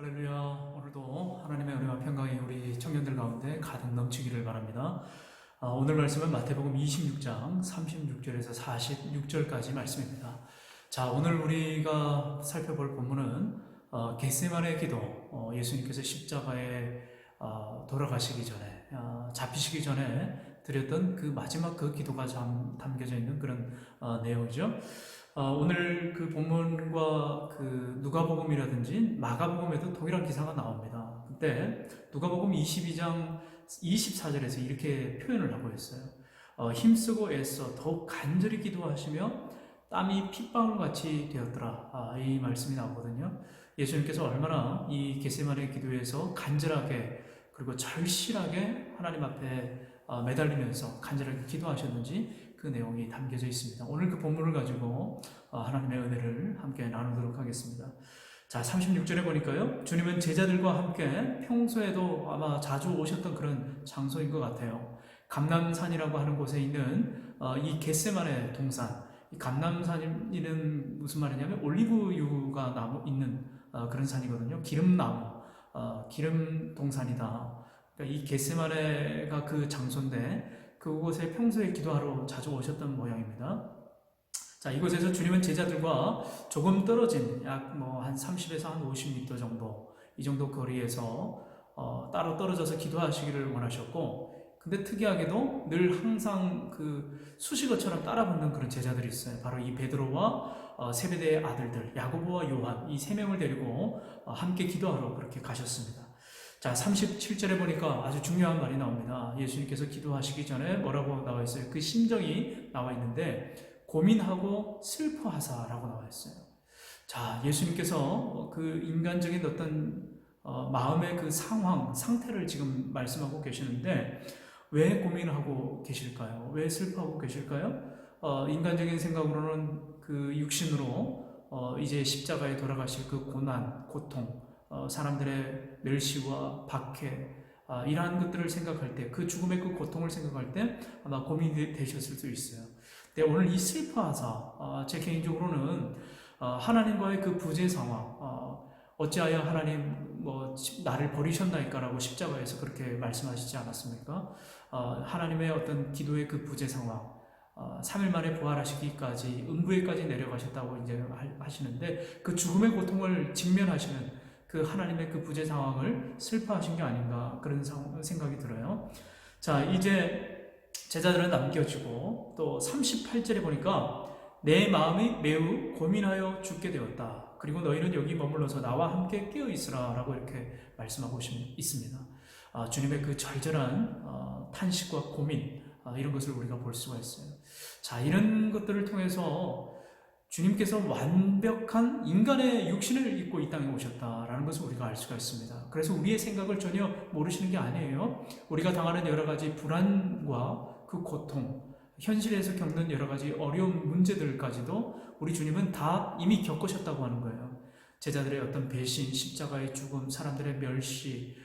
할렐루야. 오늘도 하나님의 은혜와 평강이 우리 청년들 가운데 가득 넘치기를 바랍니다. 오늘 말씀은 마태복음 26장 36절에서 46절까지 말씀입니다. 자, 오늘 우리가 살펴볼 본문은 겟세마네 기도, 예수님께서 십자가에 돌아가시기 전에, 잡히시기 전에 드렸던 그 마지막 그 기도가 담겨져 있는 그런 내용이죠. 오늘 그 본문과 그 누가복음이라든지 마가복음에도 동일한 기사가 나옵니다. 그때 누가복음 22장 24절에서 이렇게 표현을 하고 있어요. 힘쓰고 애써 더욱 간절히 기도하시며 땀이 핏방울같이 되었더라. 이 말씀이 나오거든요. 예수님께서 얼마나 이 겟세마네 기도에서 간절하게 그리고 절실하게 하나님 앞에 매달리면서 간절하게 기도하셨는지 그 내용이 담겨져 있습니다. 오늘 그 본문을 가지고 하나님의 은혜를 함께 나누도록 하겠습니다. 자, 36절에 보니까요, 주님은 제자들과 함께 평소에도 아마 자주 오셨던 그런 장소인 것 같아요. 감람산이라고 하는 곳에 있는 이 겟세마네 동산, 이 감람산이는 무슨 말이냐면 올리브유가 있는 그런 산이거든요. 기름나무, 기름 동산이다. 그러니까 이 겟세마네가 그 장소인데 그곳에 평소에 기도하러 자주 오셨던 모양입니다. 자, 이곳에서 주님은 제자들과 조금 떨어진 약 한 30에서 한 50m 정도, 이 정도 거리에서 따로 떨어져서 기도하시기를 원하셨고, 근데 특이하게도 늘 항상 그 수식어처럼 따라붙는 그런 제자들이 있어요. 바로 이 베드로와 세베대의 아들들 야고보와 요한, 이 세 명을 데리고 함께 기도하러 그렇게 가셨습니다. 자, 37절에 보니까 아주 중요한 말이 나옵니다. 예수님께서 기도하시기 전에 뭐라고 나와 있어요? 그 심정이 나와 있는데 고민하고 슬퍼하사라고 나와 있어요. 자, 예수님께서 그 인간적인 어떤 마음의 그 상태를 지금 말씀하고 계시는데 왜 고민하고 계실까요? 왜 슬퍼하고 계실까요? 인간적인 생각으로는 그 육신으로 이제 십자가에 돌아가실 그 고난, 고통, 사람들의 멸시와 박해, 이러한 것들을 생각할 때, 그 죽음의 그 고통을 생각할 때 아마 고민이 되셨을 수 있어요. 근데 오늘 이 슬퍼하사, 제 개인적으로는 하나님과의 그 부재 상황, 어찌하여 하나님 나를 버리셨나이까라고 십자가에서 그렇게 말씀하시지 않았습니까? 하나님의 어떤 기도의 그 부재 상황, 3일 만에 부활하시기까지 음부에까지 내려가셨다고 이제 하시는데 그 죽음의 고통을 직면하시는 그 하나님의 그 부재 상황을 슬퍼하신 게 아닌가 그런 생각이 들어요. 자, 이제 제자들은 남겨지고 또 38절에 보니까 내 마음이 매우 고민하여 죽게 되었다. 그리고 너희는 여기 머물러서 나와 함께 깨어 있으라 라고 이렇게 말씀하고 있습니다. 주님의 그 절절한 탄식과 고민, 이런 것을 우리가 볼 수가 있어요. 자, 이런 것들을 통해서 주님께서 완벽한 인간의 육신을 입고 이 땅에 오셨다라는 것을 우리가 알 수가 있습니다. 그래서 우리의 생각을 전혀 모르시는 게 아니에요. 우리가 당하는 여러 가지 불안과 그 고통, 현실에서 겪는 여러 가지 어려운 문제들까지도 우리 주님은 다 이미 겪으셨다고 하는 거예요. 제자들의 어떤 배신, 십자가의 죽음, 사람들의 멸시,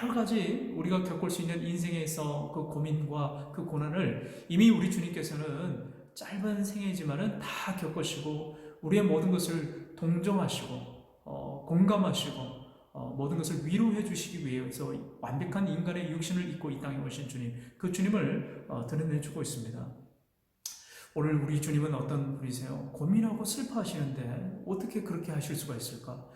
여러 가지 우리가 겪을 수 있는 인생에서 그 고민과 그 고난을 이미 우리 주님께서는 짧은 생애지만은 다 겪으시고 우리의 모든 것을 동정하시고 공감하시고 모든 것을 위로해 주시기 위해서 완벽한 인간의 육신을 입고 이 땅에 오신 주님, 그 주님을 드러내주고 있습니다. 오늘 우리 주님은 어떤 분이세요? 고민하고 슬퍼하시는데 어떻게 그렇게 하실 수가 있을까?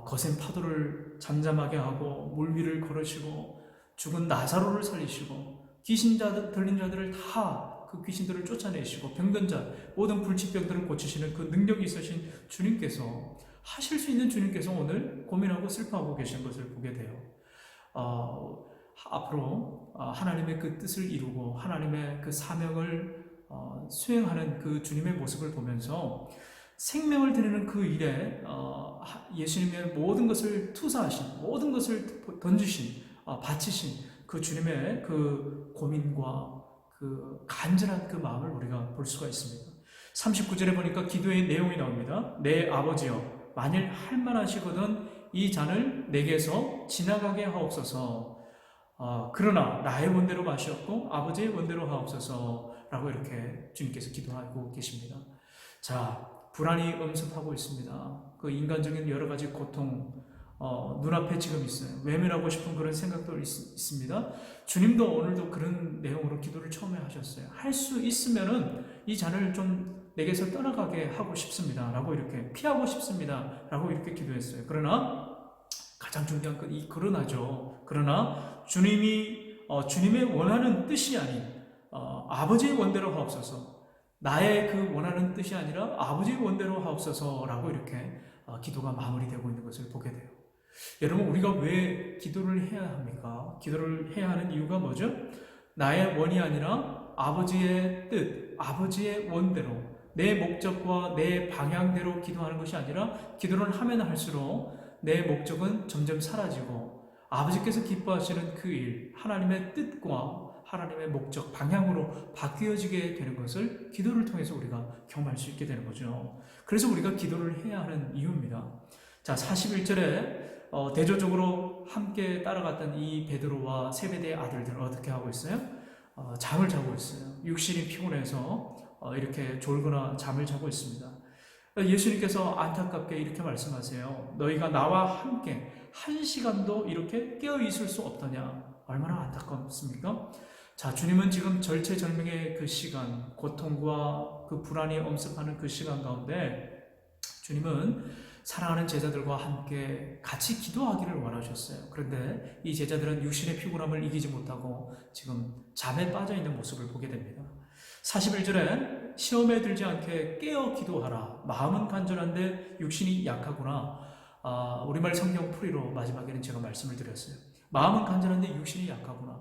거센 파도를 잠잠하게 하고 물 위를 걸으시고 죽은 나사로를 살리시고 들린 자들을 다 그 귀신들을 쫓아내시고 병든 자, 모든 불치병들을 고치시는 그 능력이 있으신 주님께서, 하실 수 있는 주님께서 오늘 고민하고 슬퍼하고 계신 것을 보게 돼요. 앞으로 하나님의 그 뜻을 이루고 하나님의 그 사명을 수행하는 그 주님의 모습을 보면서 생명을 드리는 그 일에 예수님의 모든 것을 투사하신, 모든 것을 던지신, 바치신 그 주님의 그 고민과 그 간절한 그 마음을 우리가 볼 수가 있습니다. 39절에 보니까 기도의 내용이 나옵니다. 내 아버지여, 만일 할만하시거든 이 잔을 내게서 지나가게 하옵소서. 그러나 나의 원대로 마시옵고 아버지의 원대로 하옵소서 라고 이렇게 주님께서 기도하고 계십니다. 자, 불안이 엄습하고 있습니다. 그 인간적인 여러 가지 고통, 눈앞에 지금 있어요. 외면하고 싶은 그런 생각도 있습니다. 주님도 오늘도 그런 내용으로 기도를 처음에 하셨어요. 할 수 있으면은 이 잔을 좀 내게서 떠나가게 하고 싶습니다. 라고 이렇게 피하고 싶습니다. 라고 이렇게 기도했어요. 그러나 가장 중요한 건 이 그러나죠. 그러나 주님의 원하는 뜻이 아닌 아버지의 원대로 하옵소서. 나의 그 원하는 뜻이 아니라 아버지의 원대로 하옵소서라고 이렇게 기도가 마무리되고 있는 것을 보게 돼요. 여러분, 우리가 왜 기도를 해야 합니까? 기도를 해야 하는 이유가 뭐죠? 나의 원이 아니라 아버지의 뜻, 아버지의 원대로, 내 목적과 내 방향대로 기도하는 것이 아니라 기도를 하면 할수록 내 목적은 점점 사라지고 아버지께서 기뻐하시는 그 일, 하나님의 뜻과 하나님의 목적, 방향으로 바뀌어지게 되는 것을 기도를 통해서 우리가 경험할 수 있게 되는 거죠. 그래서 우리가 기도를 해야 하는 이유입니다. 자, 41절에 대조적으로 함께 따라갔던 이 베드로와 세베대의 아들들은 어떻게 하고 있어요? 잠을 자고 있어요. 육신이 피곤해서 이렇게 졸거나 잠을 자고 있습니다. 예수님께서 안타깝게 이렇게 말씀하세요. 너희가 나와 함께 한 시간도 이렇게 깨어 있을 수 없더냐? 얼마나 안타깝습니까? 자, 주님은 지금 절체절명의 그 시간, 고통과 그 불안이 엄습하는 그 시간 가운데 주님은 사랑하는 제자들과 함께 같이 기도하기를 원하셨어요. 그런데 이 제자들은 육신의 피곤함을 이기지 못하고 지금 잠에 빠져 있는 모습을 보게 됩니다. 41절에 시험에 들지 않게 깨어 기도하라. 마음은 간절한데 육신이 약하구나. 우리말 성경 풀이로 마지막에는 제가 말씀을 드렸어요. 마음은 간절한데 육신이 약하구나.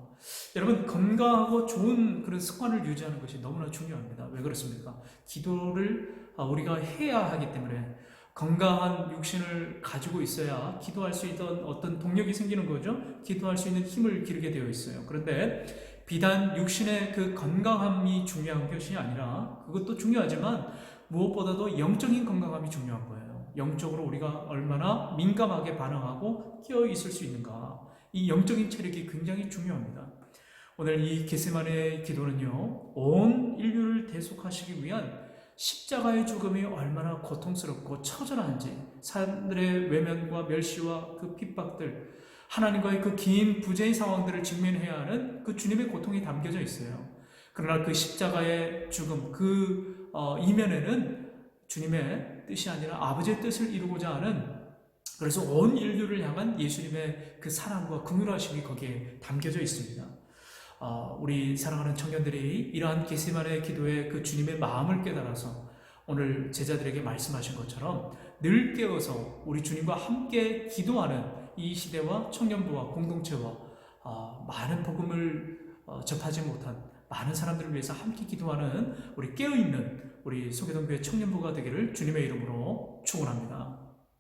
여러분, 건강하고 좋은 그런 습관을 유지하는 것이 너무나 중요합니다. 왜 그렇습니까? 기도를 우리가 해야 하기 때문에 건강한 육신을 가지고 있어야 기도할 수 있던 어떤 동력이 생기는 거죠. 기도할 수 있는 힘을 기르게 되어 있어요. 그런데 비단 육신의 그 건강함이 중요한 것이 아니라 그것도 중요하지만 무엇보다도 영적인 건강함이 중요한 거예요. 영적으로 우리가 얼마나 민감하게 반응하고 끼어 있을 수 있는가. 이 영적인 체력이 굉장히 중요합니다. 오늘 이 겟세마네 기도는요, 온 인류를 대속하시기 위한 십자가의 죽음이 얼마나 고통스럽고 처절한지, 사람들의 외면과 멸시와 그 핍박들, 하나님과의 그 긴 부재의 상황들을 직면해야 하는 그 주님의 고통이 담겨져 있어요. 그러나 그 십자가의 죽음, 그 이면에는 주님의 뜻이 아니라 아버지의 뜻을 이루고자 하는, 그래서 온 인류를 향한 예수님의 그 사랑과 긍휼하심이 거기에 담겨져 있습니다. 우리 사랑하는 청년들이 이러한 겟세마네 기도의 그 주님의 마음을 깨달아서 오늘 제자들에게 말씀하신 것처럼 늘 깨어서 우리 주님과 함께 기도하는 이 시대와 청년부와 공동체와 많은 복음을 접하지 못한 많은 사람들을 위해서 함께 기도하는 우리 깨어있는 우리 소개동교회 청년부가 되기를 주님의 이름으로 축원합니다.